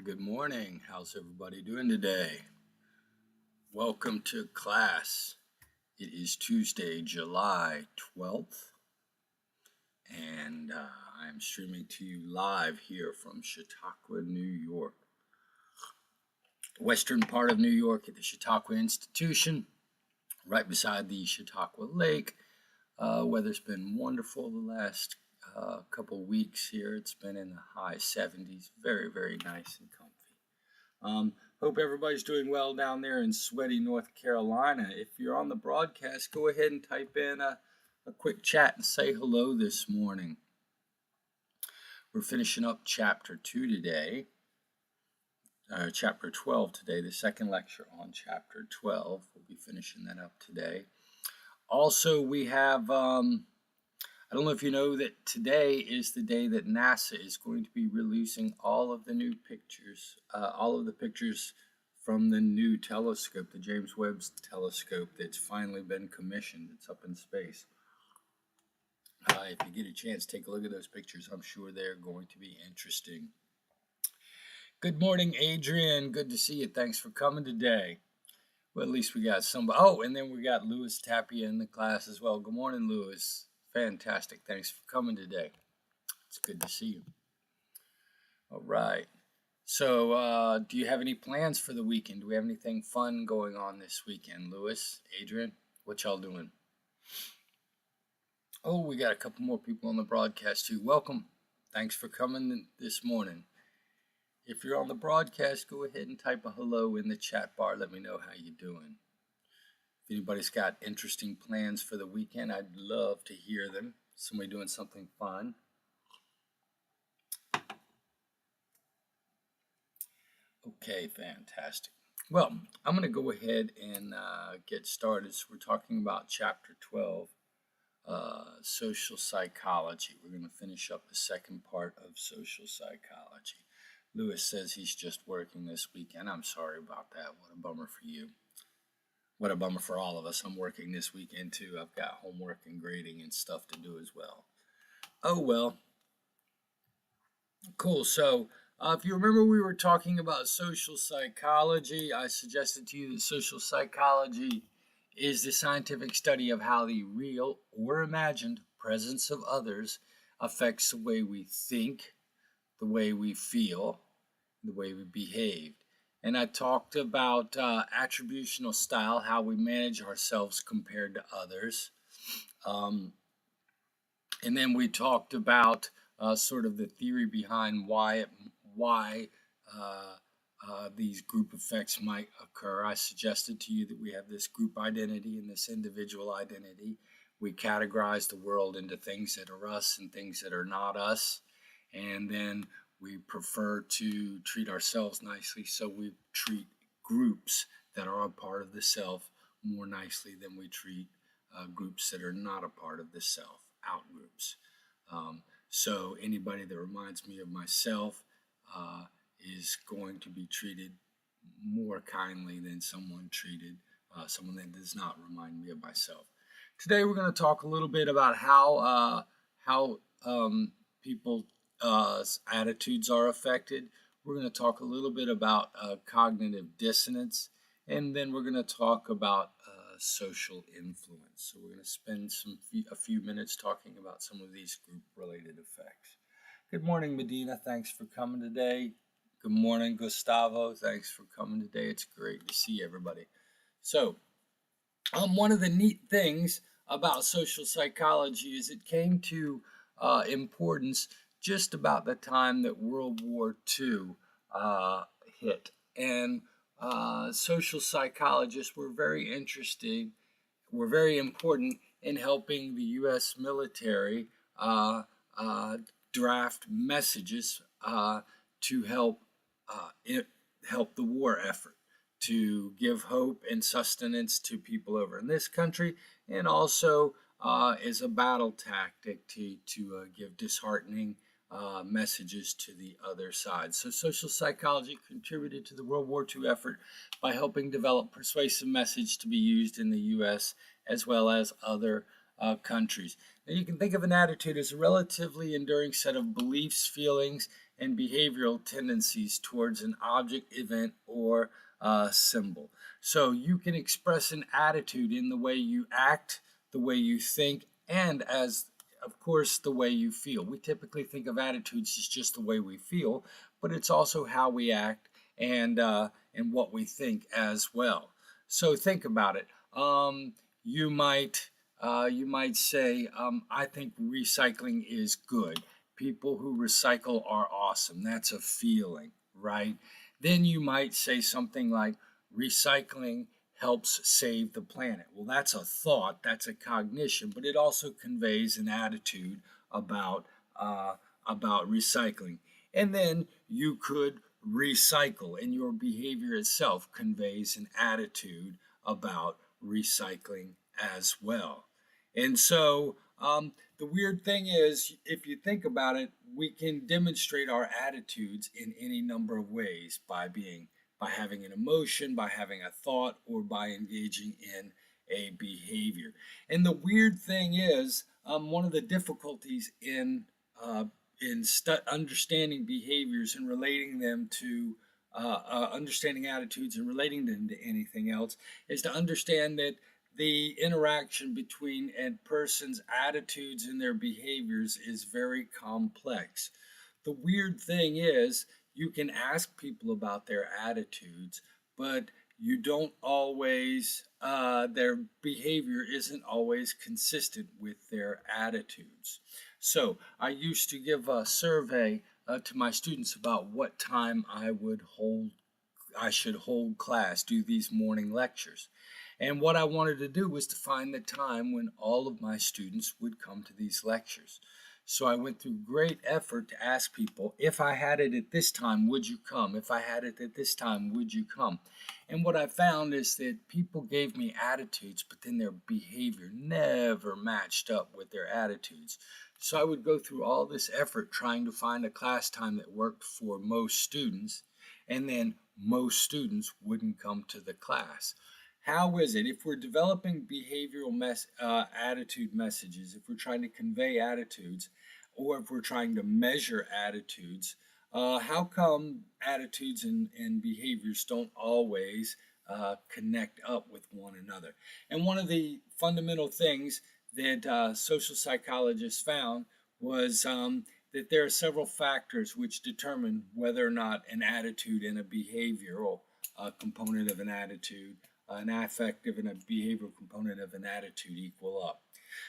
Good morning. How's everybody doing today? Welcome to class. It is Tuesday, July 12th, and I'm streaming to you live here from Chautauqua, New York. Western part of New York at the Chautauqua Institution, right beside the Chautauqua Lake. Weather's been wonderful the last couple weeks here. It's been in the high 70s, very, very nice and comfy. Hope everybody's doing well down there in sweaty North Carolina. If you're on the broadcast, go ahead and type in a quick chat and say hello this morning. We're finishing up chapter 2 today, chapter 12 today, the second lecture on chapter 12. We'll be finishing that up today. Also, we have, I don't know if you know that today is the day that NASA is going to be releasing all of the new pictures, all of the pictures from the new telescope, the James Webb telescope that's finally been commissioned. It's up in space. If you get a chance, take a look at those pictures. I'm sure they're going to be interesting. Good morning, Adrian. Good to see you. Thanks for coming today. Well, at least we got somebody. Oh, and then we got Louis Tapia in the class as well. Good morning, Louis. Fantastic. Thanks for coming today. It's good to see you. All right. So, do you have any plans for the weekend? Do we have anything fun going on this weekend? Louis, Adrian, what y'all doing? Oh, we got a couple more people on the broadcast too. Welcome. Thanks for coming this morning. If you're on the broadcast, go ahead and type a hello in the chat bar. Let me know how you're doing. If anybody's got interesting plans for the weekend, I'd love to hear them. Somebody doing something fun. Okay, fantastic. Well, I'm going to go ahead and get started. So we're talking about chapter 12, social psychology. We're going to finish up the second part of social psychology. Louis says he's just working this weekend. I'm sorry about that. What a bummer for you. What a bummer for all of us. I'm working this weekend too. I've got homework and grading and stuff to do as well. Oh, well. Cool. So if you remember, we were talking about social psychology. I suggested to you that social psychology is the scientific study of how the real or imagined presence of others affects the way we think, the way we feel, the way we behave. And I talked about attributional style, how we manage ourselves compared to others. And then we talked about sort of the theory behind why these group effects might occur. I suggested to you that we have this group identity and this individual identity. We categorize the world into things that are us and things that are not us. And then we prefer to treat ourselves nicely, so we treat groups that are a part of the self more nicely than we treat groups that are not a part of the self, out groups. So anybody that reminds me of myself is going to be treated more kindly than someone that does not remind me of myself. Today we're going to talk a little bit about how people attitudes are affected. We're going to talk a little bit about cognitive dissonance, and then we're going to talk about social influence. So we're going to spend a few minutes talking about some of these group-related effects. Good morning, Medina. Thanks for coming today. Good morning, Gustavo. Thanks for coming today. It's great to see everybody. So, one of the neat things about social psychology is it came to importance just about the time that World War II hit. And social psychologists were very important in helping the U.S. military draft messages to help the war effort, to give hope and sustenance to people over in this country, and also as a battle tactic to give disheartening messages to the other side. So social psychology contributed to the World War II effort by helping develop persuasive message to be used in the U.S. as well as other countries. Now you can think of an attitude as a relatively enduring set of beliefs, feelings, and behavioral tendencies towards an object, event, or symbol. So you can express an attitude in the way you act, the way you think, and as of course the way you feel. We typically think of attitudes as just the way we feel, but it's also how we act and what we think as well. So think about it. You might say, I think recycling is good. People who recycle are awesome. That's a feeling, right? Then you might say something like, recycling helps save the planet. Well, that's a thought, that's a cognition, but it also conveys an attitude about recycling. And then you could recycle, and your behavior itself conveys an attitude about recycling as well. And so the weird thing is, if you think about it, we can demonstrate our attitudes in any number of ways by having an emotion, by having a thought, or by engaging in a behavior. And the weird thing is, one of the difficulties in understanding behaviors and relating them to understanding attitudes and relating them to anything else is to understand that the interaction between a person's attitudes and their behaviors is very complex. The weird thing is, you can ask people about their attitudes, but you don't always, their behavior isn't always consistent with their attitudes. So I used to give a survey to my students about what time I should hold class, do these morning lectures. And what I wanted to do was to find the time when all of my students would come to these lectures. So I went through great effort to ask people, if I had it at this time, would you come? If I had it at this time, would you come? And what I found is that people gave me attitudes, but then their behavior never matched up with their attitudes. So I would go through all this effort trying to find a class time that worked for most students, and then most students wouldn't come to the class. How is it, if we're developing behavioral attitude messages, if we're trying to convey attitudes, or if we're trying to measure attitudes, how come attitudes and behaviors don't always connect up with one another? And one of the fundamental things that social psychologists found was that there are several factors which determine whether or not an attitude and a behavioral component of an attitude, an affective and a behavioral component of an attitude equal up.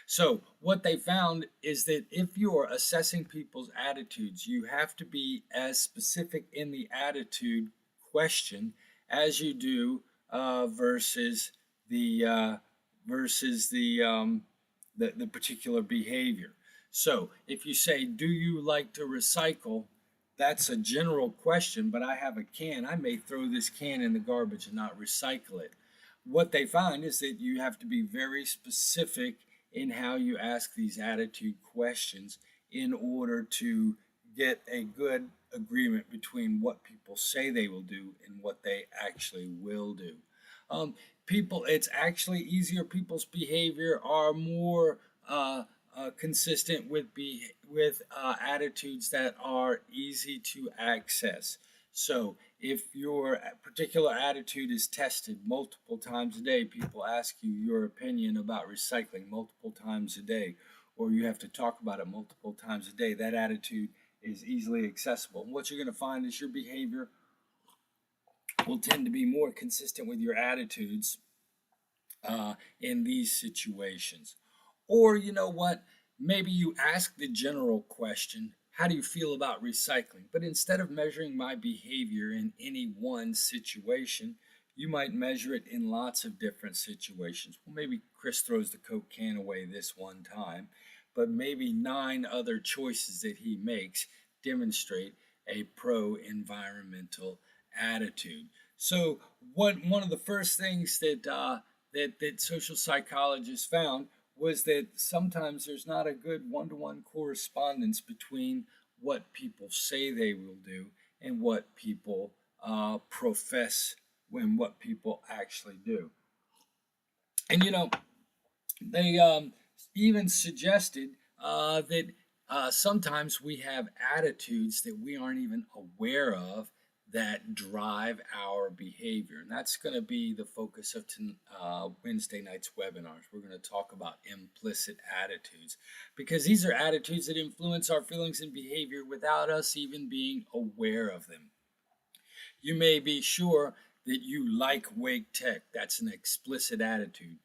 So what they found is that if you're assessing people's attitudes, you have to be as specific in the attitude question as you do versus the particular behavior. So if you say, do you like to recycle? That's a general question, but I have a can. I may throw this can in the garbage and not recycle it. What they find is that you have to be very specific in how you ask these attitude questions in order to get a good agreement between what people say they will do and what they actually will do. It's actually easier. People's behavior are more consistent with attitudes that are easy to access. So if your particular attitude is tested multiple times a day, people ask you your opinion about recycling multiple times a day, or you have to talk about it multiple times a day, that attitude is easily accessible. And what you're going to find is your behavior will tend to be more consistent with your attitudes in these situations. Or you know what? Maybe you ask the general question, how do you feel about recycling? But instead of measuring my behavior in any one situation, you might measure it in lots of different situations. Well, maybe Chris throws the Coke can away this one time, but maybe 9 other choices that he makes demonstrate a pro-environmental attitude. So one of the first things that social psychologists found was that sometimes there's not a good one-to-one correspondence between what people say they will do and what people profess and what people actually do. And you know, they even suggested that sometimes we have attitudes that we aren't even aware of that drive our behavior. And that's going to be the focus of Wednesday night's webinars. We're going to talk about implicit attitudes because these are attitudes that influence our feelings and behavior without us even being aware of them. You may be sure that you like Wake Tech. That's an explicit attitude.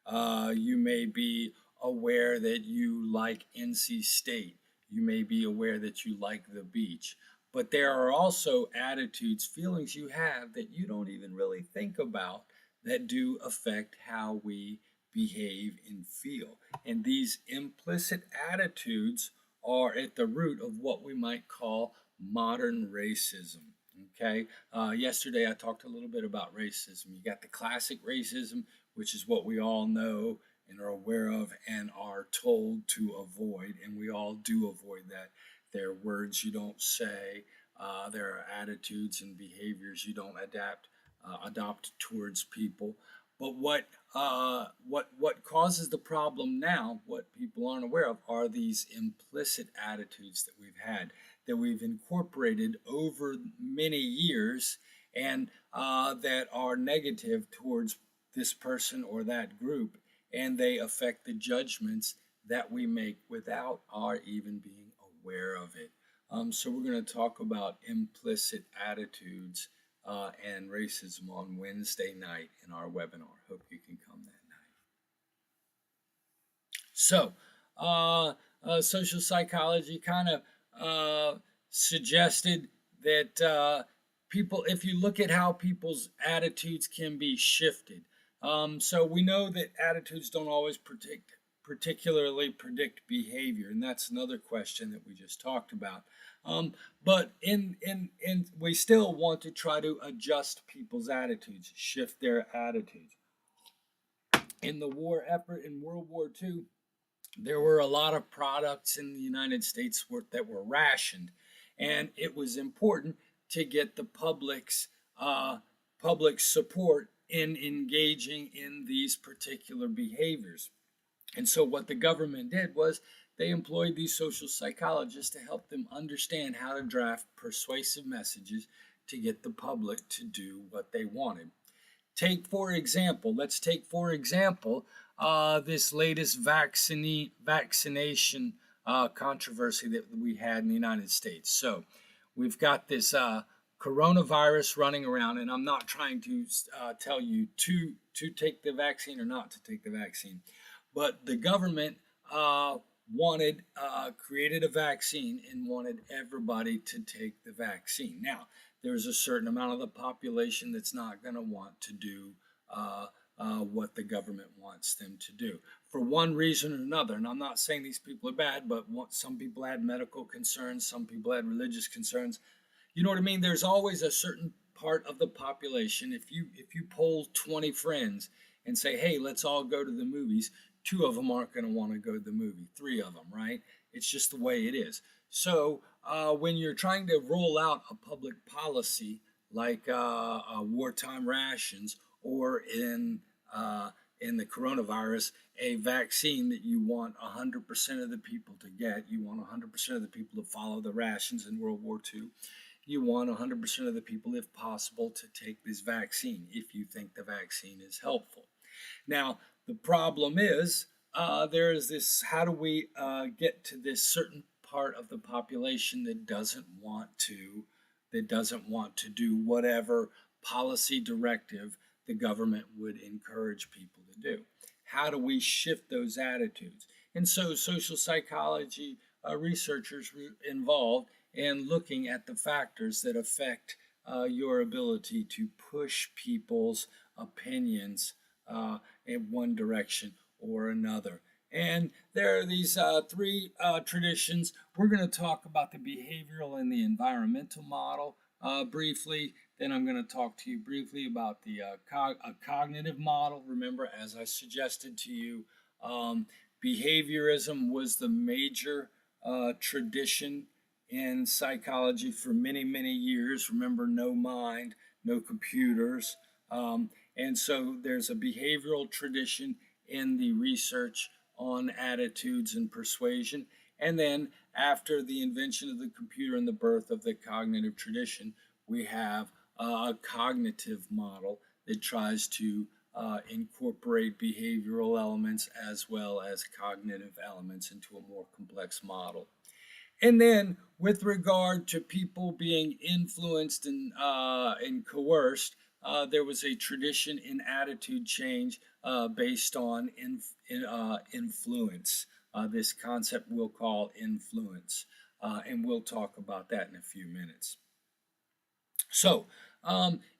You may be aware that you like NC State. You may be aware that you like the beach. But there are also attitudes, feelings you have that you don't even really think about that do affect how we behave and feel. And these implicit attitudes are at the root of what we might call modern racism. Okay. Yesterday I talked a little bit about racism. You got the classic racism, which is what we all know and are aware of and are told to avoid, and we all do avoid that. There are words you don't say. There are attitudes and behaviors you don't adopt towards people. But what causes the problem now, what people aren't aware of, are these implicit attitudes that we've had, that we've incorporated over many years, and that are negative towards this person or that group, and they affect the judgments that we make without our even being aware of it. So we're going to talk about implicit attitudes and racism on Wednesday night in our webinar. Hope you can come that night. So, social psychology kind of suggested that people, if you look at how people's attitudes can be shifted, so we know that attitudes don't always particularly predict behavior, and that's another question that we just talked about. But we still want to try to adjust people's attitudes, shift their attitudes. In the war effort in World War II, there were a lot of products in the United States that were rationed, and it was important to get the public's support in engaging in these particular behaviors. And so what the government did was they employed these social psychologists to help them understand how to draft persuasive messages to get the public to do what they wanted. Let's take for example this latest vaccination controversy that we had in the United States. So we've got this coronavirus running around, and I'm not trying to tell you to take the vaccine or not to take the vaccine, but the government created a vaccine and wanted everybody to take the vaccine. Now, there's a certain amount of the population that's not going to want to do what the government wants them to do for one reason or another. And I'm not saying these people are bad, but some people had medical concerns, some people had religious concerns. You know what I mean? There's always a certain part of the population. If you poll 20 friends and say, hey, let's all go to the movies, 2 of them aren't going to want to go to the movie, 3 of them, right? It's just the way it is. So when you're trying to roll out a public policy like wartime rations, or in the coronavirus, a vaccine that you want 100% of the people to get, you want 100% of the people to follow the rations in World War II, you want 100% of the people, if possible, to take this vaccine if you think the vaccine is helpful. Now, the problem is there is this, how do we get to this certain part of the population that doesn't want to do whatever policy directive the government would encourage people to do? How do we shift those attitudes? And so social psychology researchers were involved in looking at the factors that affect your ability to push people's opinions in one direction or another. And there are these 3 traditions. We're going to talk about the behavioral and the environmental model briefly. Then I'm going to talk to you briefly about the cognitive model. Remember, as I suggested to you, behaviorism was the major tradition in psychology for many, many years. Remember, no mind, no computers. And so there's a behavioral tradition in the research on attitudes and persuasion. And then after the invention of the computer and the birth of the cognitive tradition, we have a cognitive model that tries to incorporate behavioral elements as well as cognitive elements into a more complex model. And then, with regard to people being influenced and coerced, there was a tradition in attitude change based on influence. This concept we'll call influence, and we'll talk about that in a few minutes. So,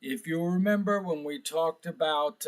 if you'll remember when we talked about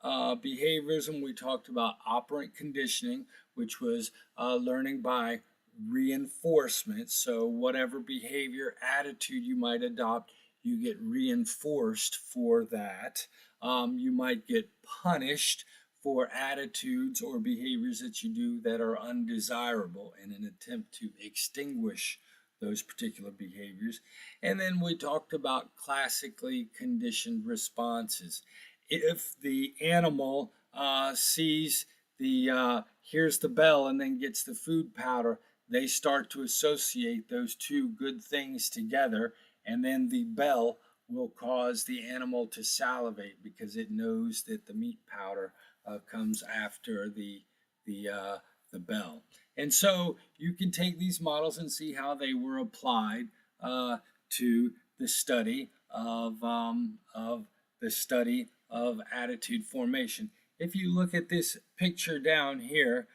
behaviorism, we talked about operant conditioning, which was learning by reinforcement. So whatever behavior, attitude you might adopt, you get reinforced for that. You might get punished for attitudes or behaviors that you do that are undesirable in an attempt to extinguish those particular behaviors. And then we talked about classically conditioned responses. If the animal sees hears the bell and then gets the food powder, they start to associate those two good things together, and then the bell will cause the animal to salivate because it knows that the meat powder comes after the bell. And so you can take these models and see how they were applied to the study of attitude formation. If you look at this picture down here,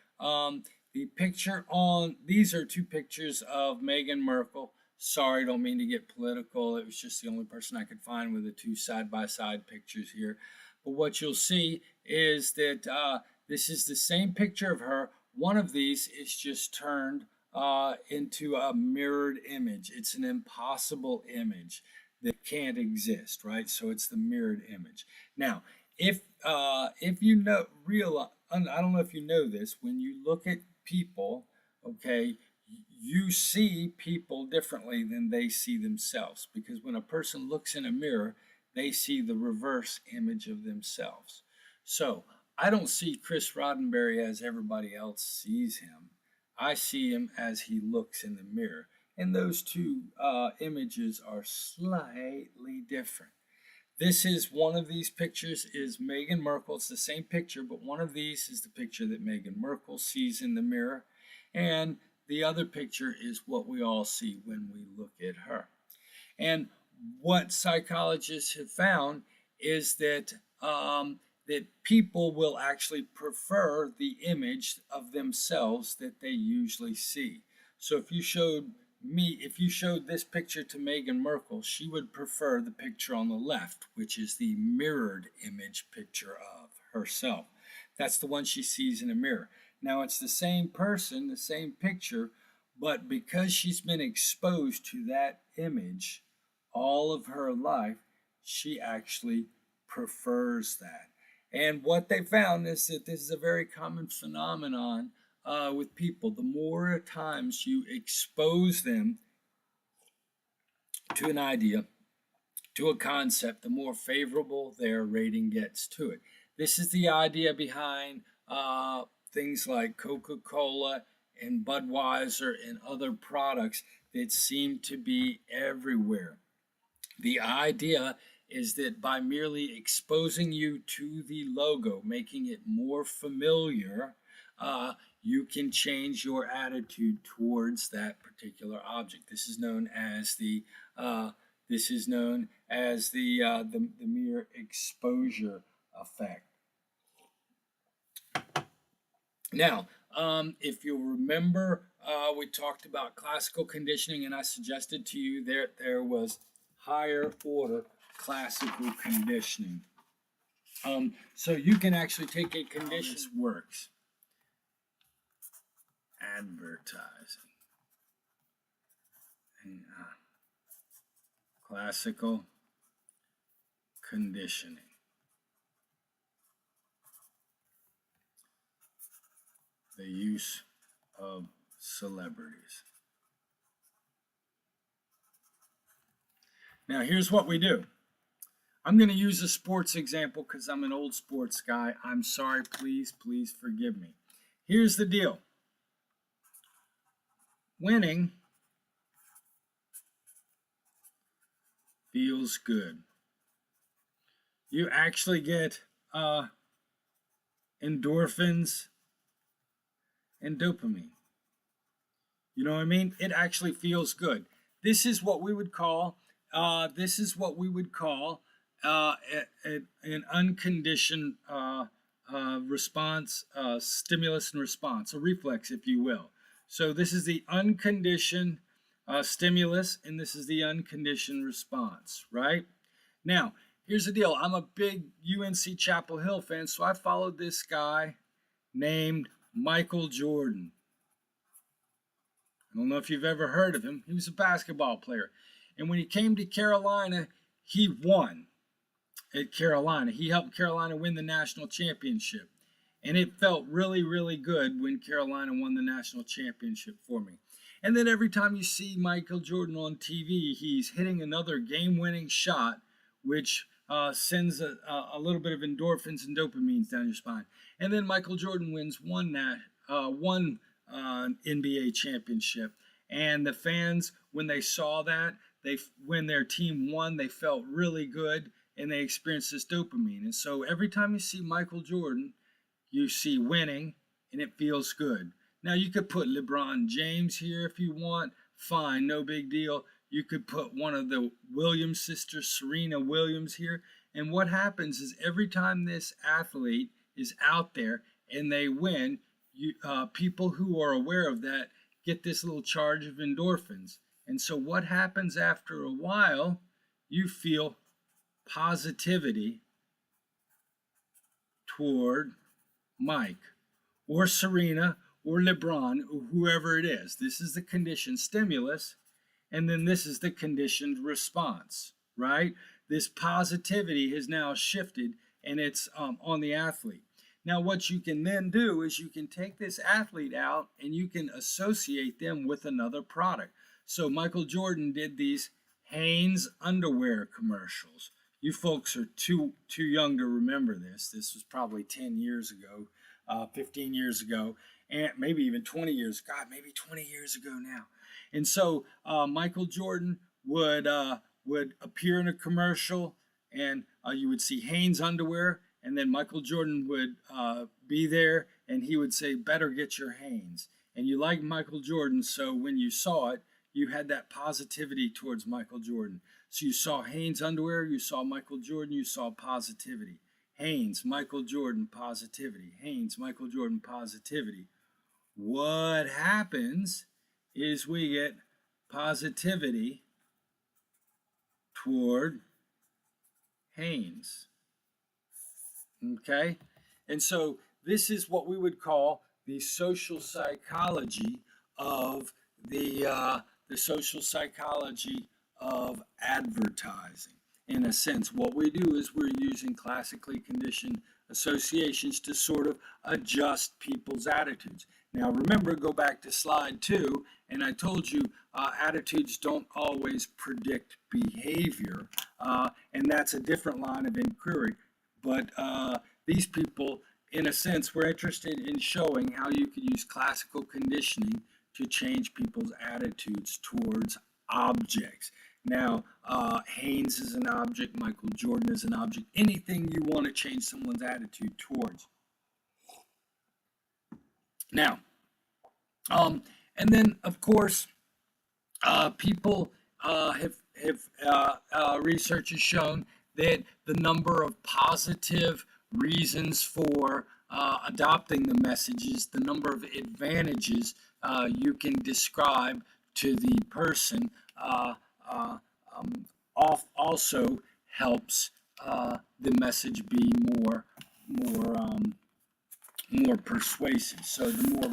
these are two pictures of Meghan Markle. Sorry, don't mean to get political. It was just the only person I could find with the two side-by-side pictures here. But what you'll see is that this is the same picture of her. One of these is just turned into a mirrored image. It's an impossible image that can't exist, right? So it's the mirrored image. Now, if you know, I don't know if you know this, when you look at people, okay, you see people differently than they see themselves, because when a person looks in a mirror, they see the reverse image of themselves. So I don't see Chris Roddenberry as everybody else sees him. I see him as he looks in the mirror. And those two images are slightly different. This is one of these pictures is Meghan Markle. It's the same picture, but one of these is the picture that Meghan Markle sees in the mirror. And the other picture is what we all see when we look at her. And what psychologists have found is that that people will actually prefer the image of themselves that they usually see. So if you showed this picture to Meghan Markle, she would prefer the picture on the left, which is the mirrored image picture of herself. That's the one she sees in a mirror. Now it's the same person, the same picture, but because she's been exposed to that image all of her life, she actually prefers that. And what they found is that this is a very common phenomenon with people. The more times you expose them to an idea, to a concept, the more favorable their rating gets to it. This is the idea behind things like Coca-Cola and Budweiser and other products that seem to be everywhere. The idea is that by merely exposing you to the logo, making it more familiar, you can change your attitude towards that particular object. This is known as the mere exposure effect. Now, if you'll remember, we talked about classical conditioning, and I suggested to you there was higher order classical conditioning. So you can actually take a condition. This works. Advertising. And, classical conditioning. The use of celebrities. Now here's what we do. I'm going to use a sports example because I'm an old sports guy. I'm sorry, please forgive me. here's the deal. Winning feels good. You actually get endorphins and dopamine. You know what I mean? It actually feels good. This is what we would call an unconditioned response, stimulus and response, a reflex, if you will. So this is the unconditioned stimulus, and this is the unconditioned response, right? Now, here's the deal. I'm a big UNC Chapel Hill fan, so I followed this guy named Michael Jordan. I don't know if you've ever heard of him. He was a basketball player. And when he came to Carolina, he won at Carolina. He helped Carolina win the national championship. And it felt really, really good when Carolina won the national championship for me. And then every time you see Michael Jordan on TV, he's hitting another game-winning shot, which sends a little bit of endorphins and dopamines down your spine. And then Michael Jordan wins one NBA championship. And the fans, when they saw that, when their team won, they felt really good, and they experienced this dopamine. And so every time you see Michael Jordan, you see winning, and it feels good. Now, you could put LeBron James here if you want. Fine, no big deal. You could put one of the Williams sisters, Serena Williams, here. And what happens is every time this athlete is out there and they win, people who are aware of that get this little charge of endorphins. And so what happens after a while, you feel positivity toward Mike or Serena or LeBron or whoever it is. This is the conditioned stimulus, and then this is the conditioned response, right? This positivity has now shifted, and it's on the athlete. Now, what you can then do is you can take this athlete out and you can associate them with another product. So Michael Jordan did these Hanes underwear commercials. You folks are too young to remember this. This was probably 10 years ago, 15 years ago, and maybe even 20 years. God, maybe 20 years ago now. And so Michael Jordan would appear in a commercial, and you would see Hanes underwear, and then Michael Jordan would be there, and he would say, "Better get your Hanes." And you liked Michael Jordan, so when you saw it, you had that positivity towards Michael Jordan. So you saw Hanes underwear, you saw Michael Jordan, you saw positivity. Hanes, Michael Jordan, positivity. Hanes, Michael Jordan, positivity. What happens is we get positivity toward Hanes. Okay? And so this is what we would call the social psychology of the social psychology of advertising. In a sense, what we do is we're using classically conditioned associations to sort of adjust people's attitudes. Now remember, go back to slide 2, and I told you attitudes don't always predict behavior, and that's a different line of inquiry. But these people, in a sense, were interested in showing how you could use classical conditioning to change people's attitudes towards objects. Now, Hanes is an object, Michael Jordan is an object, anything you want to change someone's attitude towards. Now, and then, of course, people research has shown that the number of positive reasons for adopting the messages, the number of advantages you can describe to the person also helps the message be more persuasive. So the more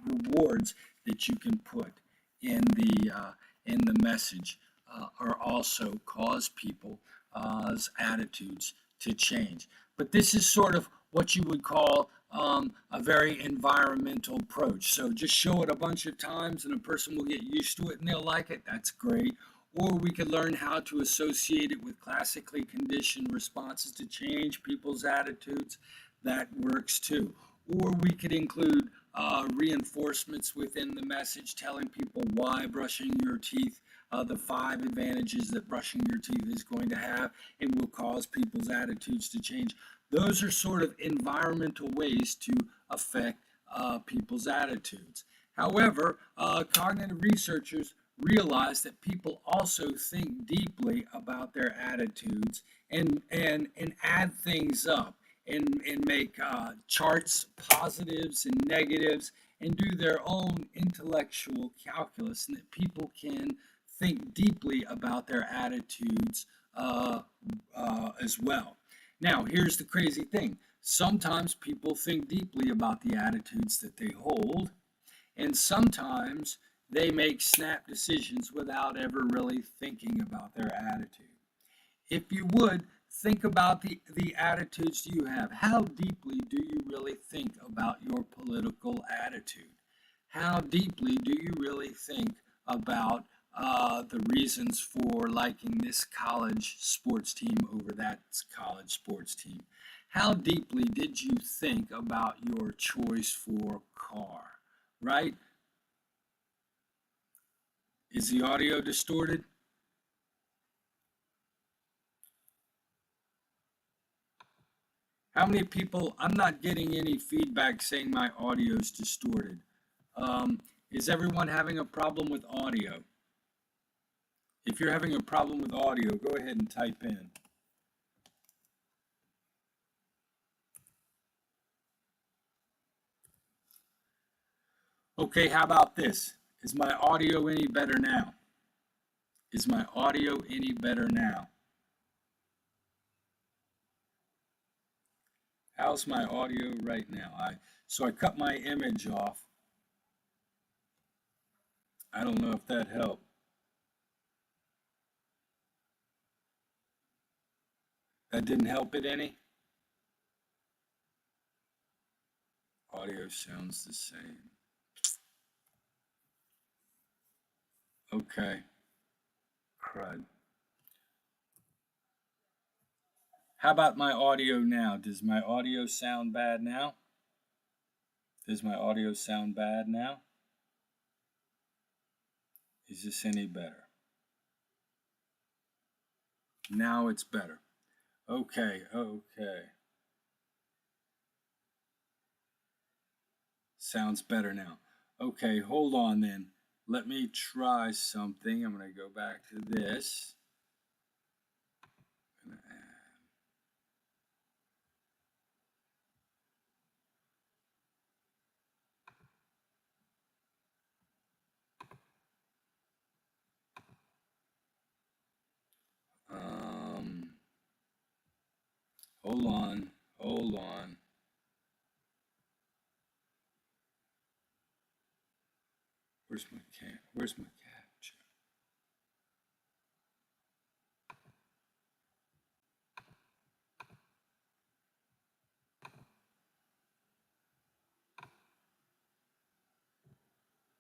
rewards that you can put in the message are also cause people's attitudes to change. But this is sort of what you would call a very environmental approach. So just show it a bunch of times and a person will get used to it and they'll like it. That's great. Or we could learn how to associate it with classically conditioned responses to change people's attitudes. That works too. Or we could include reinforcements within the message telling people why brushing your teeth, the 5 advantages that brushing your teeth is going to have and will cause people's attitudes to change. Those are sort of environmental ways to affect people's attitudes. However, cognitive researchers realize that people also think deeply about their attitudes and add things up and make charts, positives and negatives, and do their own intellectual calculus, and that people can think deeply about their attitudes as well. Now, here's the crazy thing. Sometimes people think deeply about the attitudes that they hold, and sometimes they make snap decisions without ever really thinking about their attitude. If you would, think about the attitudes you have. How deeply do you really think about your political attitude? How deeply do you really think about the reasons for liking this college sports team over that college sports team? How deeply did you think about your choice for car, right? Is the audio distorted? How many people, I'm not getting any feedback saying my audio is distorted. Is everyone having a problem with audio? If you're having a problem with audio, go ahead and type in. Okay, how about this? Is my audio any better now? Is my audio any better now? How's my audio right now? So I cut my image off. I don't know if that helped. That didn't help it any? Audio sounds the same. Okay. Crud. How about my audio now? Does my audio sound bad now? Does my audio sound bad now? Is this any better? Now it's better. Okay. Sounds better now. Okay, hold on then. Let me try something. I'm going to go back to this. Hold on. Where's my capture?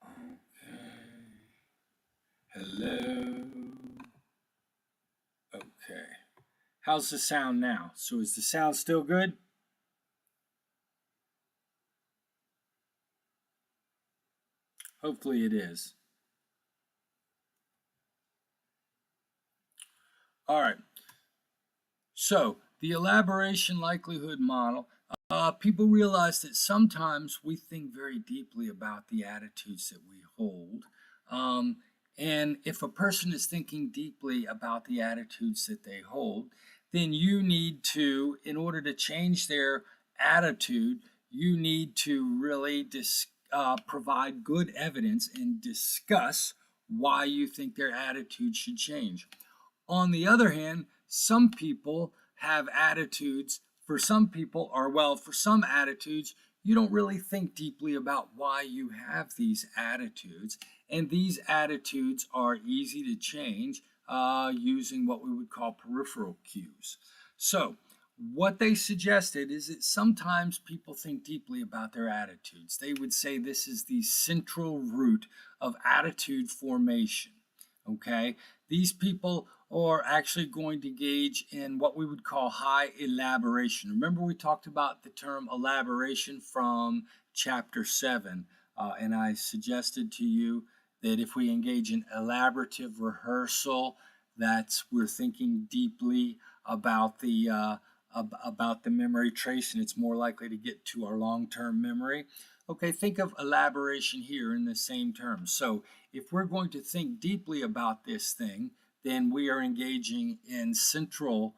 Okay. Hello. Okay. How's the sound now? So is the sound still good? Hopefully it is. All right. So the elaboration likelihood model, people realize that sometimes we think very deeply about the attitudes that we hold. And if a person is thinking deeply about the attitudes that they hold, then you need to, in order to change their attitude, you need to really provide good evidence and discuss why you think their attitude should change. On the other hand, some people have attitudes, for some attitudes, you don't really think deeply about why you have these attitudes. And these attitudes are easy to change using what we would call peripheral cues. So, what they suggested is that sometimes people think deeply about their attitudes. They would say this is the central root of attitude formation. Okay, these people are actually going to engage in what we would call high elaboration. Remember, we talked about the term elaboration from chapter 7, and I suggested to you that if we engage in elaborative rehearsal, we're thinking deeply about the memory trace, and it's more likely to get to our long-term memory. Okay, think of elaboration here in the same terms. So if we're going to think deeply about this thing, then we are engaging in central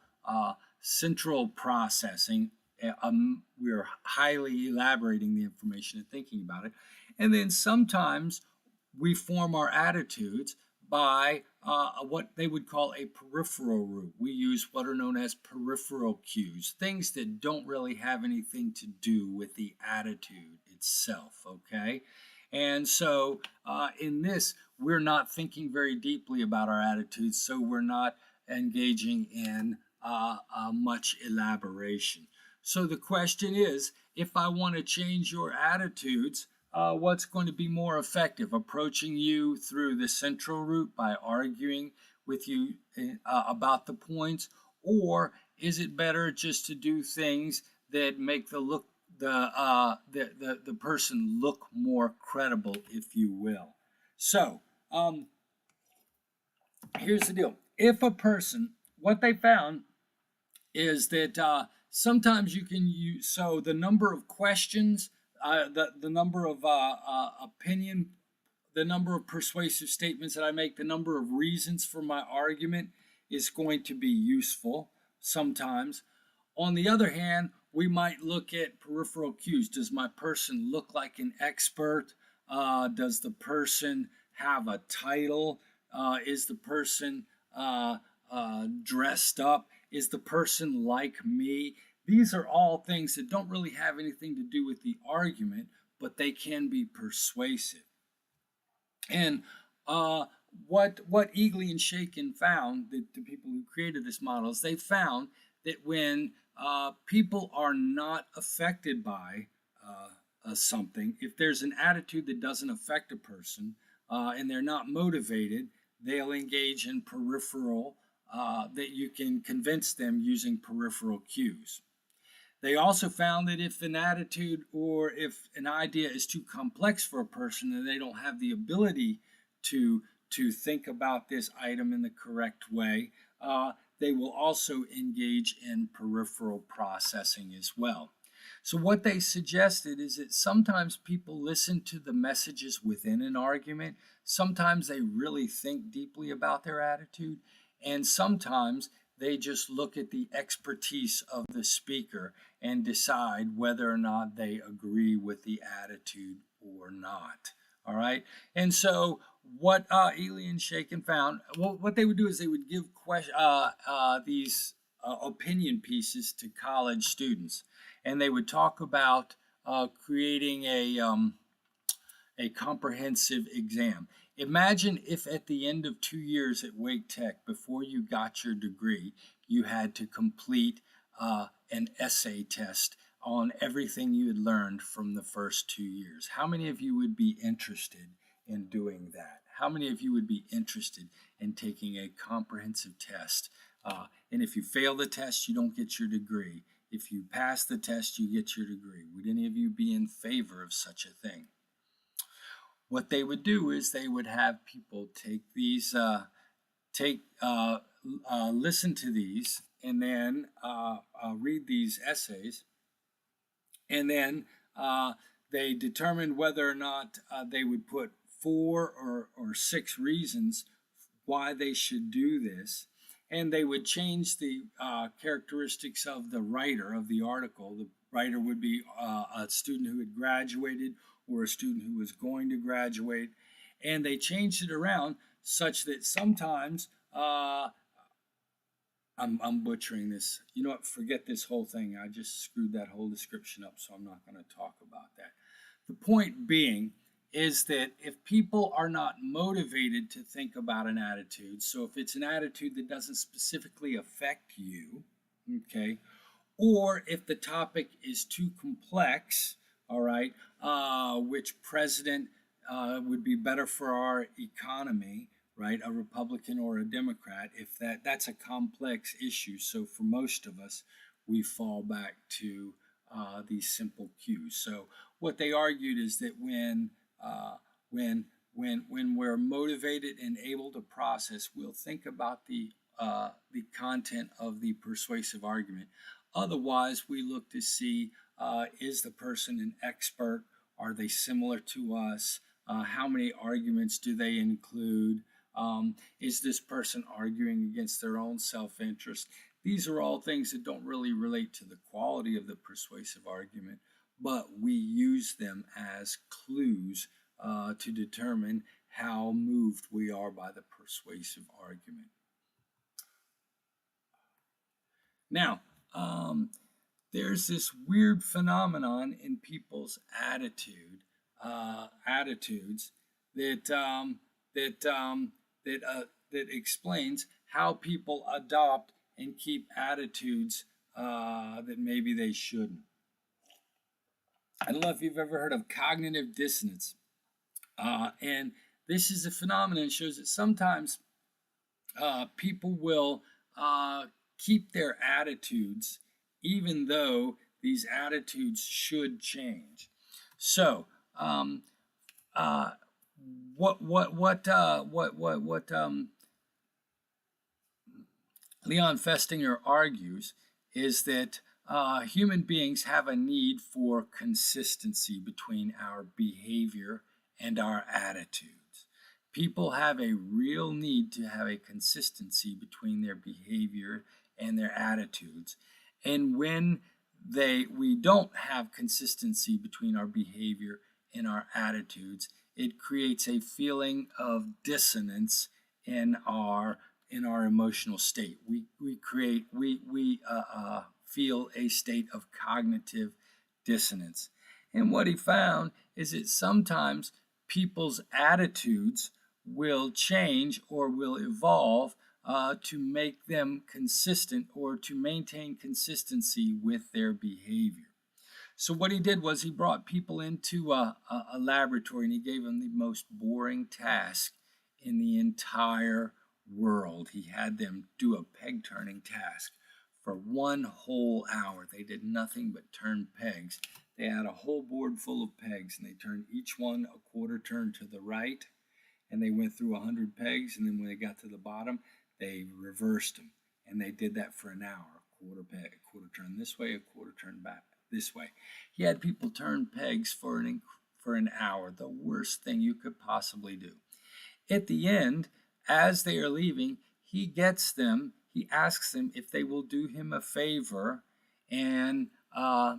processing. We are highly elaborating the information and thinking about it. And then sometimes we form our attitudes by what they would call a peripheral route. We use what are known as peripheral cues, things that don't really have anything to do with the attitude itself, okay? And so in this, we're not thinking very deeply about our attitudes, so we're not engaging in much elaboration. So the question is, if I want to change your attitudes, what's going to be more effective? Approaching you through the central route by arguing with you about the points, or is it better just to do things that make the person look more credible, if you will? So here's the deal. If a person, what they found is that sometimes you can use, so the number of questions, the number of opinion, the number of persuasive statements that I make, the number of reasons for my argument is going to be useful sometimes. On the other hand, we might look at peripheral cues. Does my person look like an expert? Does the person have a title? Is the person dressed up? Is the person like me? These are all things that don't really have anything to do with the argument, but they can be persuasive. And what Eagley and Shakin found, the people who created this model, is they found that when people are not affected by something, if there's an attitude that doesn't affect a person and they're not motivated, they'll engage in peripheral, that you can convince them using peripheral cues. They also found that if an attitude or if an idea is too complex for a person and they don't have the ability to think about this item in the correct way, they will also engage in peripheral processing as well. So what they suggested is that sometimes people listen to the messages within an argument. Sometimes they really think deeply about their attitude, and sometimes they just look at the expertise of the speaker and decide whether or not they agree with the attitude or not. All right. And so what Ely and Shakin found, what they would do is they would give these opinion pieces to college students, and they would talk about creating a comprehensive exam. Imagine if at the end of 2 years at Wake Tech, before you got your degree, you had to complete an essay test on everything you had learned from the first 2 years. How many of you would be interested in doing that? How many of you would be interested in taking a comprehensive test? And if you fail the test, you don't get your degree. If you pass the test, you get your degree. Would any of you be in favor of such a thing? What they would do is they would have people take these, listen to these, and then read these essays, and then they determined whether or not they would put 4 or 6 reasons why they should do this, and they would change the characteristics of the writer of the article. The writer would be a student who had graduated or a student who was going to graduate, and they changed it around such that sometimes I'm butchering this. You know what? Forget this whole thing. I just screwed that whole description up, so I'm not going to talk about that. The point being is that if people are not motivated to think about an attitude, so if it's an attitude that doesn't specifically affect you, okay, or if the topic is too complex, all right, which president would be better for our economy, right? A Republican or a Democrat, if that's a complex issue. So for most of us, we fall back to these simple cues. So what they argued is that when when we're motivated and able to process, we'll think about the content of the persuasive argument. Otherwise, we look to see is the person an expert? Are they similar to us? How many arguments do they include? Is this person arguing against their own self-interest? These are all things that don't really relate to the quality of the persuasive argument, but we use them as clues to determine how moved we are by the persuasive argument. Now, there's this weird phenomenon in people's attitudes that explains how people adopt and keep attitudes that maybe they shouldn't. I don't know if you've ever heard of cognitive dissonance, and this is a phenomenon that shows that sometimes people will keep their attitudes even though these attitudes should change. So, what Leon Festinger argues is that human beings have a need for consistency between our behavior and our attitudes. People have a real need to have a consistency between their behavior and their attitudes. And when we don't have consistency between our behavior and our attitudes, it creates a feeling of dissonance in our emotional state. We feel a state of cognitive dissonance. And what he found is that sometimes people's attitudes will change or will evolve to make them consistent or to maintain consistency with their behavior. So what he did was he brought people into a laboratory and he gave them the most boring task in the entire world. He had them do a peg turning task for 1 whole hour. They did nothing but turn pegs. They had a whole board full of pegs and they turned each one a quarter turn to the right, and they went through 100 pegs, and then when they got to the bottom, they reversed them, and they did that for an hour. A quarter turn this way, a quarter turn back this way. He had people turn pegs for an hour, the worst thing you could possibly do. At the end, as they are leaving, he asks them if they will do him a favor and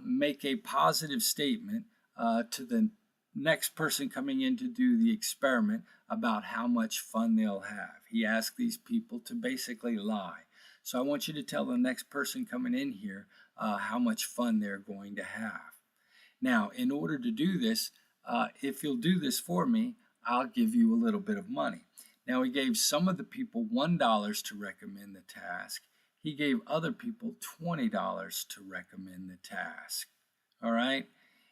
make a positive statement to the next person coming in to do the experiment about how much fun they'll have. He asked these people to basically lie. So I want you to tell the next person coming in here how much fun they're going to have. Now, in order to do this, if you'll do this for me, I'll give you a little bit of money. Now, he gave some of the people $1 to recommend the task. He gave other people $20 to recommend the task. All right?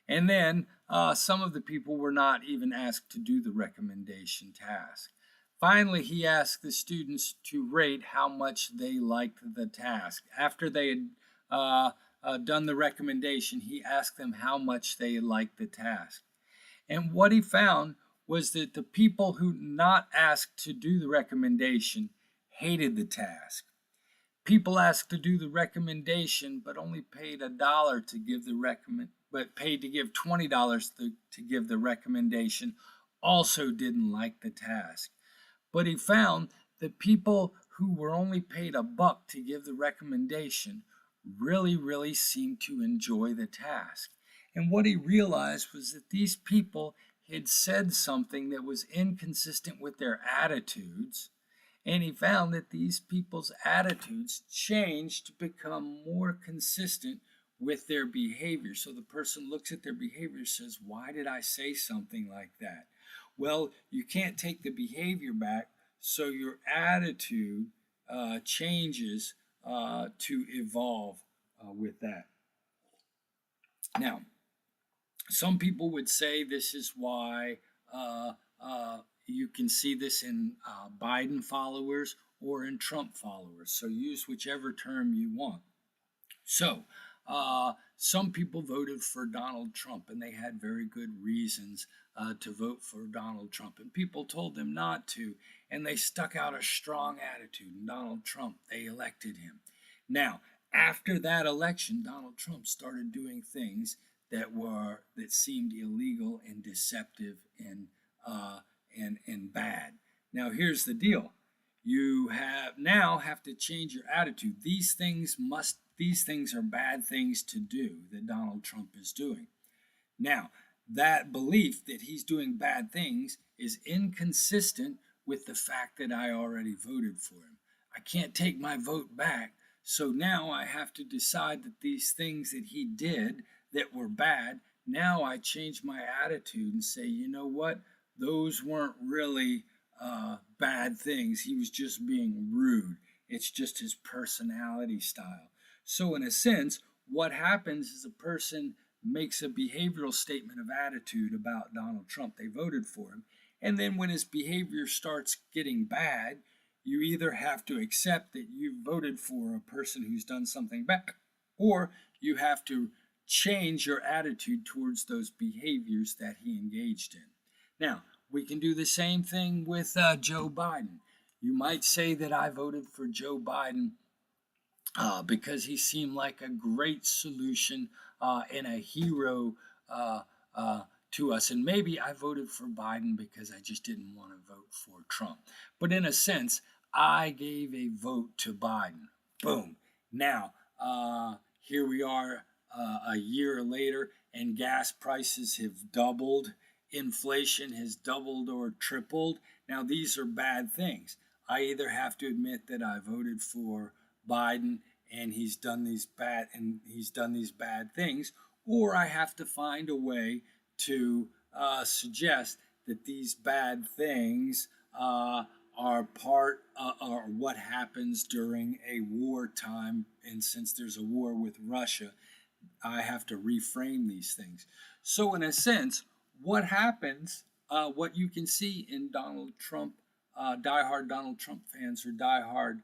And then some of the people were not even asked to do the recommendation task. Finally, he asked the students to rate how much they liked the task. After they had done the recommendation, he asked them how much they liked the task. And what he found was that the people who not asked to do the recommendation hated the task. People asked to do the recommendation, but only paid $1 to give but paid to give $20 to give the recommendation, also didn't like the task. But he found that people who were only paid $1 to give the recommendation really seemed to enjoy the task. And what he realized was that these people had said something that was inconsistent with their attitudes, and he found that these people's attitudes changed to become more consistent with their behavior. So the person looks at their behavior and says, why did I say something like that? Well, you can't take the behavior back, so your attitude changes to evolve with that. Now, some people would say this is why you can see this in Biden followers or in Trump followers. So use whichever term you want. So, some people voted for Donald Trump, and they had very good reasons to vote for Donald Trump. And people told them not to, and they stuck out a strong attitude. And Donald Trump, they elected him. Now, after that election, Donald Trump started doing things that seemed illegal and deceptive and bad. Now, here's the deal: you have to change your attitude. These things are bad things to do that Donald Trump is doing. Now, that belief that he's doing bad things is inconsistent with the fact that I already voted for him. I can't take my vote back, so now I have to decide that these things that he did that were bad, now I change my attitude and say, you know what, those weren't really bad things. He was just being rude. It's just his personality style. So in a sense, what happens is a person makes a behavioral statement of attitude about Donald Trump. They voted for him. And then when his behavior starts getting bad, you either have to accept that you voted for a person who's done something bad, or you have to change your attitude towards those behaviors that he engaged in. Now, we can do the same thing with Joe Biden. You might say that I voted for Joe Biden because he seemed like a great solution and a hero to us. And maybe I voted for Biden because I just didn't want to vote for Trump. But in a sense, I gave a vote to Biden. Boom. Now, here we are a year later, and gas prices have doubled. Inflation has doubled or tripled. Now, these are bad things. I either have to admit that I voted for Biden and he's done these bad things, or I have to find a way to suggest that these bad things are part or what happens during a wartime. And since there's a war with Russia, I have to reframe these things. So in a sense, what happens, what you can see in Donald Trump, diehard Donald Trump fans or diehard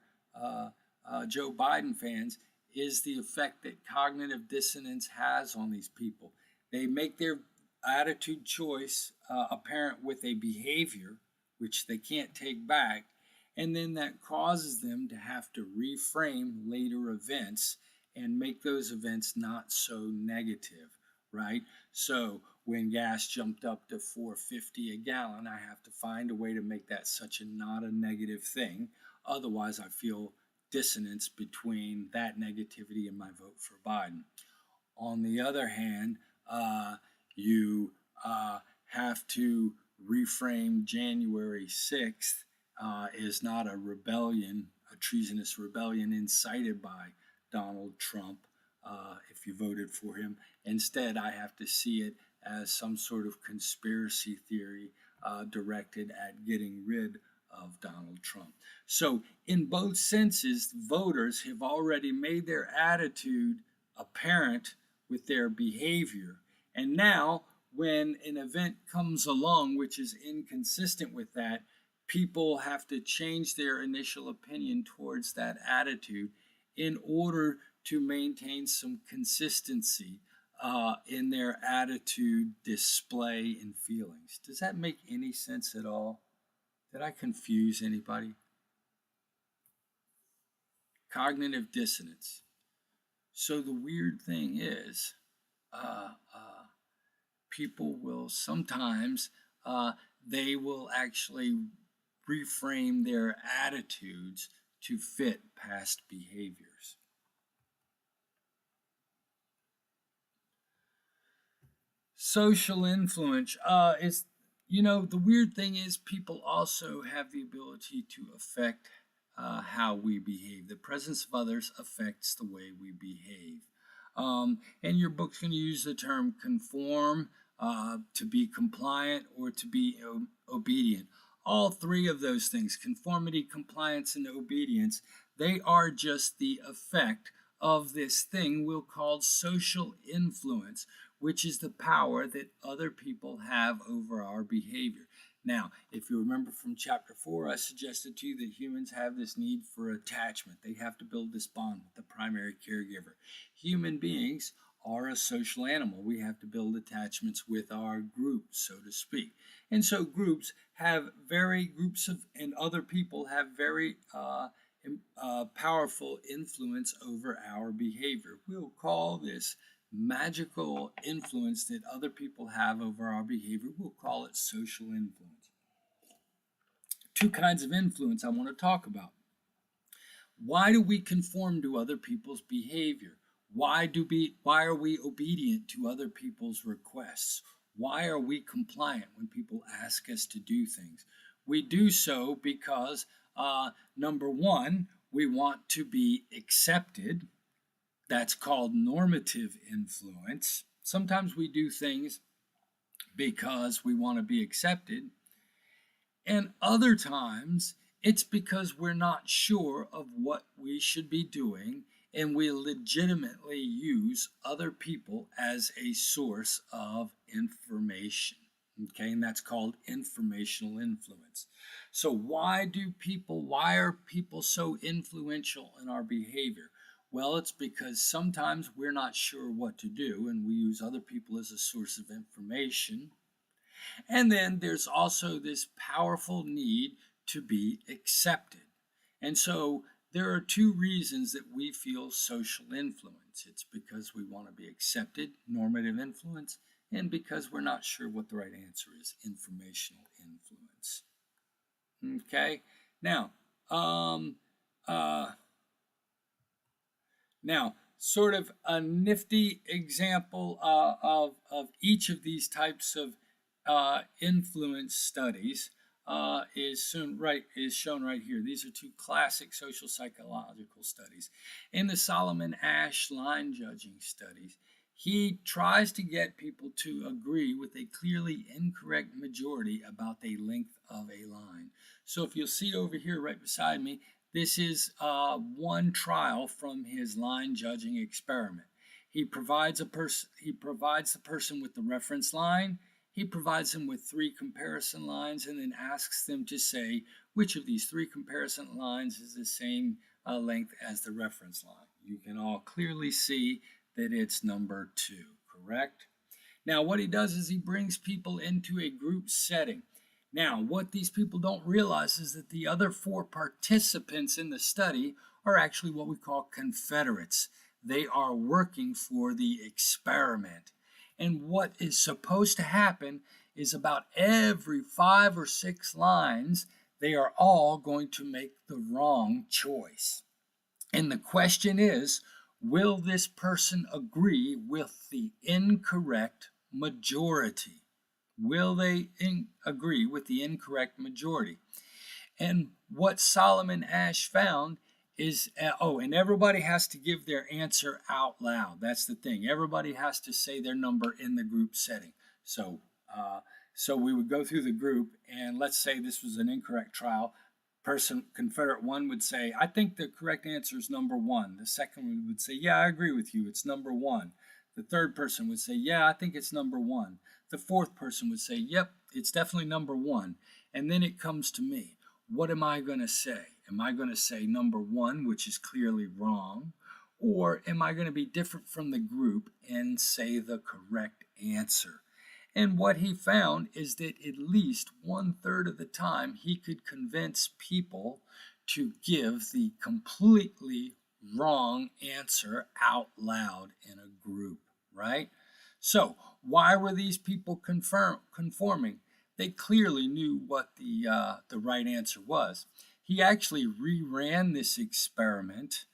Joe Biden fans, is the effect that cognitive dissonance has on these people. They make their attitude choice apparent with a behavior which they can't take back, and then that causes them to have to reframe later events and make those events not so negative, right? So when gas jumped up to $4.50 a gallon, I have to find a way to make that not a negative thing. Otherwise, I feel dissonance between that negativity and my vote for Biden. On the other hand, you have to reframe January 6th is not a rebellion, a treasonous rebellion incited by Donald Trump if you voted for him. Instead, I have to see it as some sort of conspiracy theory directed at getting rid of Donald Trump. So in both senses, voters have already made their attitude apparent with their behavior. And now, when an event comes along which is inconsistent with that, people have to change their initial opinion towards that attitude in order to maintain some consistency in their attitude, display, and feelings. Does that make any sense at all? Did I confuse anybody? Cognitive dissonance. So the weird thing is, people will sometimes, they will actually reframe their attitudes to fit past behaviors. Social influence is, the weird thing is people also have the ability to affect how we behave. The presence of others affects the way we behave. And your book's going to use the term conform, to be compliant, or to be obedient. All three of those things, conformity, compliance, and obedience, they are just the effect of this thing we'll call social influence, which is the power that other people have over our behavior. Now, if you remember from chapter 4, I suggested to you that humans have this need for attachment. They have to build this bond with the primary caregiver. Human beings are a social animal. We have to build attachments with our groups, so to speak. And so groups and other people have very powerful influence over our behavior. We'll call this magical influence that other people have over our behavior. We'll call it social influence. Two kinds of influence I want to talk about. Why do we conform to other people's behavior? Why are we obedient to other people's requests? Why are we compliant when people ask us to do things? We do so because, number one, we want to be accepted. That's called normative influence. Sometimes we do things because we want to be accepted. And other times, it's because we're not sure of what we should be doing, and we legitimately use other people as a source of information. Okay, and that's called informational influence. So why are people so influential in our behavior? Well, it's because sometimes we're not sure what to do, and we use other people as a source of information. And then there's also this powerful need to be accepted. And so there are two reasons that we feel social influence. It's because we want to be accepted, normative influence, and because we're not sure what the right answer is, informational influence. Okay, now, sort of a nifty example of each of these types of influence studies is shown right here. These are two classic social psychological studies. In the Solomon Asch line judging studies, he tries to get people to agree with a clearly incorrect majority about the length of a line. So if you'll see over here right beside me, this is one trial from his line judging experiment. He provides the person with the reference line. He provides them with 3 comparison lines and then asks them to say which of these 3 comparison lines is the same length as the reference line. You can all clearly see that it's number 2, correct? Now, what he does is he brings people into a group setting. Now, what these people don't realize is that the other 4 participants in the study are actually what we call Confederates. They are working for the experiment. And what is supposed to happen is about every 5 or 6 lines, they are all going to make the wrong choice. And the question is, will this person agree with the incorrect majority? Will they agree with the incorrect majority? And what Solomon Asch found is, and everybody has to give their answer out loud. That's the thing. Everybody has to say their number in the group setting. So we would go through the group, and let's say this was an incorrect trial. Confederate 1 would say, I think the correct answer is number 1. The second one would say, yeah, I agree with you. It's number 1. The third person would say, yeah, I think it's number 1. The fourth person would say, yep, it's definitely number 1. And then it comes to me. What am I going to say? Am I going to say number 1, which is clearly wrong? Or am I going to be different from the group and say the correct answer? And what he found is that at least 1/3 of the time he could convince people to give the completely wrong answer out loud in a group, right? So why were these people conforming? They clearly knew what the right answer was. He actually reran this experiment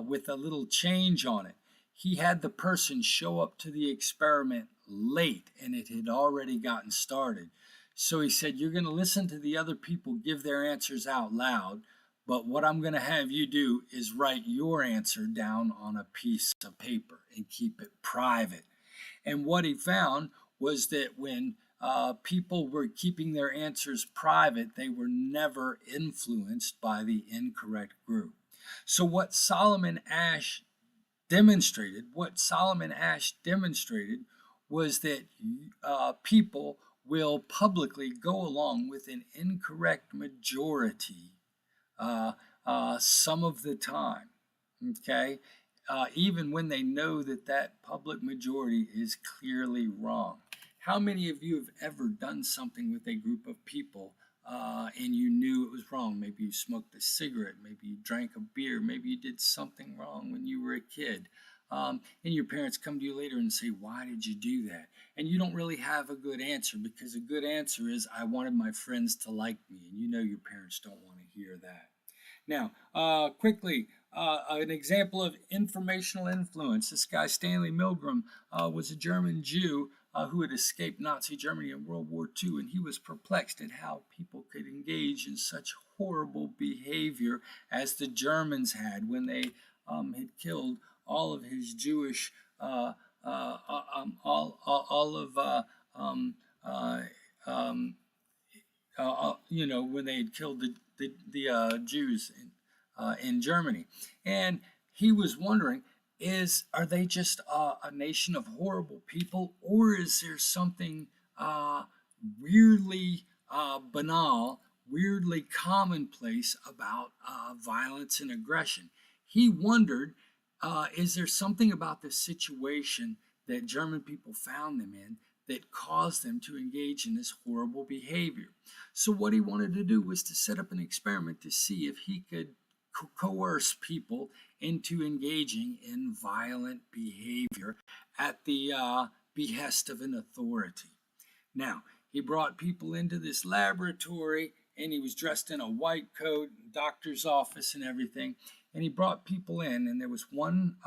with a little change on it. He had the person show up to the experiment late, and it had already gotten started. So he said, you're going to listen to the other people give their answers out loud, but what I'm going to have you do is write your answer down on a piece of paper and keep it private. And what he found was that when people were keeping their answers private, they were never influenced by the incorrect group. So what Solomon Asch demonstrated was that people will publicly go along with an incorrect majority some of the time, okay? Even when they know that that public majority is clearly wrong. How many of you have ever done something with a group of people and you knew it was wrong? Maybe you smoked a cigarette, maybe you drank a beer, maybe you did something wrong when you were a kid. And your parents come to you later and say, why did you do that? And you don't really have a good answer, because a good answer is, I wanted my friends to like me. And you know your parents don't want to hear that. Now, quickly, an example of informational influence. This guy, Stanley Milgram, was a German Jew who had escaped Nazi Germany in World War II, and he was perplexed at how people could engage in such horrible behavior as the Germans had when they had killed all of his Jewish, all of, when they had killed the Jews in Germany. And he was wondering, are they just a nation of horrible people, or is there something weirdly banal, weirdly commonplace about violence and aggression? He wondered, is there something about the situation that German people found them in that caused them to engage in this horrible behavior? So what he wanted to do was to set up an experiment to see if he could coerce people into engaging in violent behavior at the behest of an authority. Now, he brought people into this laboratory, and he was dressed in a white coat, doctor's office and everything, and he brought people in, and there was one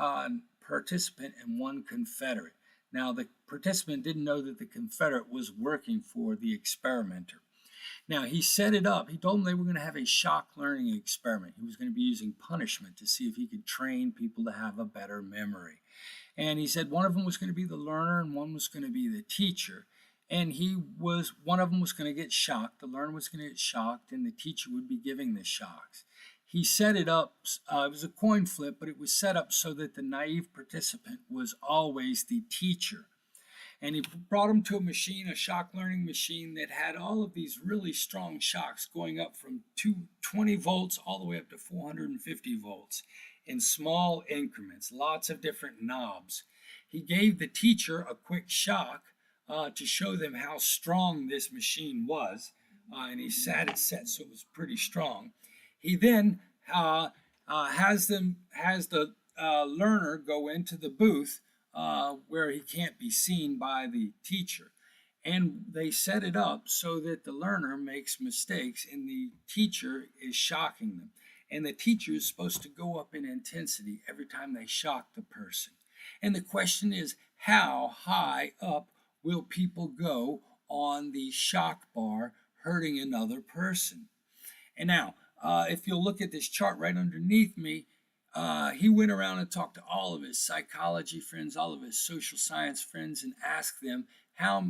participant and one Confederate. Now, the participant didn't know that the Confederate was working for the experimenter. Now, he set it up. He told them they were going to have a shock learning experiment. He was going to be using punishment to see if he could train people to have a better memory. And he said one of them was going to be the learner and one was going to be the teacher. And one of them was going to get shocked. The learner was going to get shocked, and the teacher would be giving the shocks. He set it up, it was a coin flip, but it was set up so that the naive participant was always the teacher. And he brought him to a machine, a shock learning machine that had all of these really strong shocks going up from 20 volts all the way up to 450 volts in small increments, lots of different knobs. He gave the teacher a quick shock to show them how strong this machine was, and he sat it set so it was pretty strong. He then has the learner go into the booth where he can't be seen by the teacher. And they set it up so that the learner makes mistakes and the teacher is shocking them. And the teacher is supposed to go up in intensity every time they shock the person. And the question is, how high up will people go on the shock bar hurting another person? And now, if you'll look at this chart right underneath me, he went around and talked to all of his psychology friends, all of his social science friends, and asked them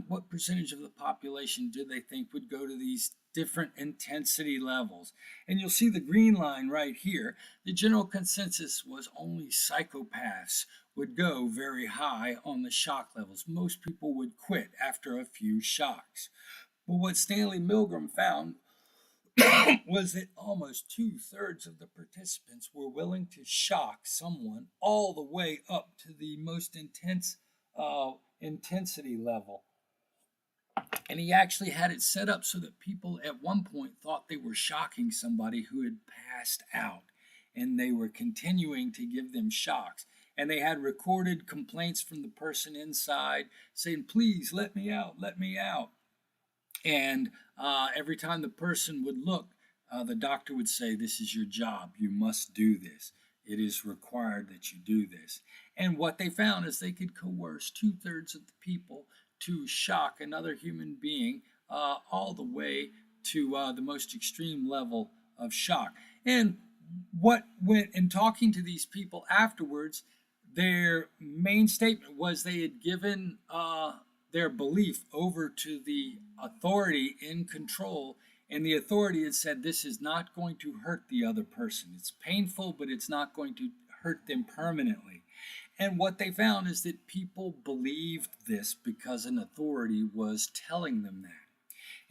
what percentage of the population do they think would go to these different intensity levels. And you'll see the green line right here. The general consensus was only psychopaths would go very high on the shock levels. Most people would quit after a few shocks. But what Stanley Milgram found was that almost 2/3 of the participants were willing to shock someone all the way up to the most intense intensity level. And he actually had it set up so that people at one point thought they were shocking somebody who had passed out, and they were continuing to give them shocks. And they had recorded complaints from the person inside saying, please let me out, let me out. And every time the person would look, the doctor would say, this is your job. You must do this. It is required that you do this. And what they found is they could coerce 2/3 of the people to shock another human being all the way to the most extreme level of shock. And what went in talking to these people afterwards, their main statement was they had given their belief over to the authority in control, and the authority had said, this is not going to hurt the other person. It's painful, but it's not going to hurt them permanently. And what they found is that people believed this because an authority was telling them that.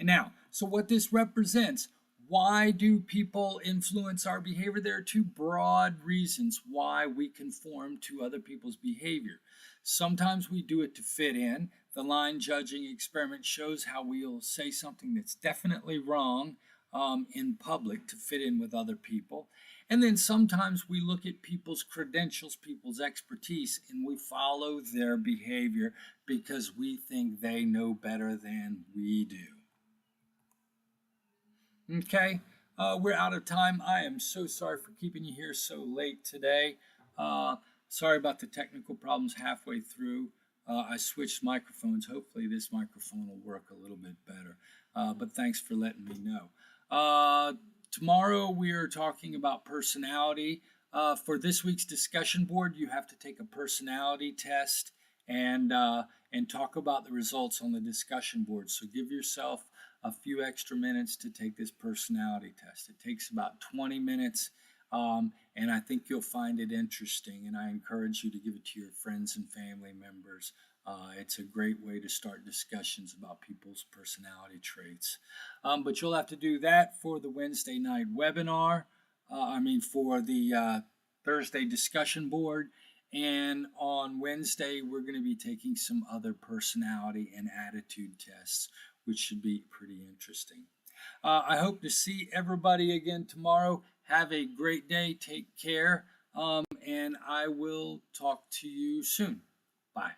And now, so what this represents, why do people influence our behavior? There are two broad reasons why we conform to other people's behavior. Sometimes we do it to fit in. The line judging experiment shows how we'll say something that's definitely wrong in public to fit in with other people. And then sometimes we look at people's credentials, people's expertise, and we follow their behavior because we think they know better than we do. Okay, we're out of time. I am so sorry for keeping you here so late today. Sorry about the technical problems halfway through. I switched microphones. Hopefully this microphone will work a little bit better. But thanks for letting me know. Tomorrow we are talking about personality. For this week's discussion board, you have to take a personality test and talk about the results on the discussion board. So give yourself a few extra minutes to take this personality test. It takes about 20 minutes, and I think you'll find it interesting, and I encourage you to give it to your friends and family members. It's a great way to start discussions about people's personality traits. But you'll have to do that for the Wednesday night webinar, for the Thursday discussion board. And on Wednesday, we're going to be taking some other personality and attitude tests, which should be pretty interesting. I hope to see everybody again tomorrow. Have a great day. Take care. And I will talk to you soon. Bye.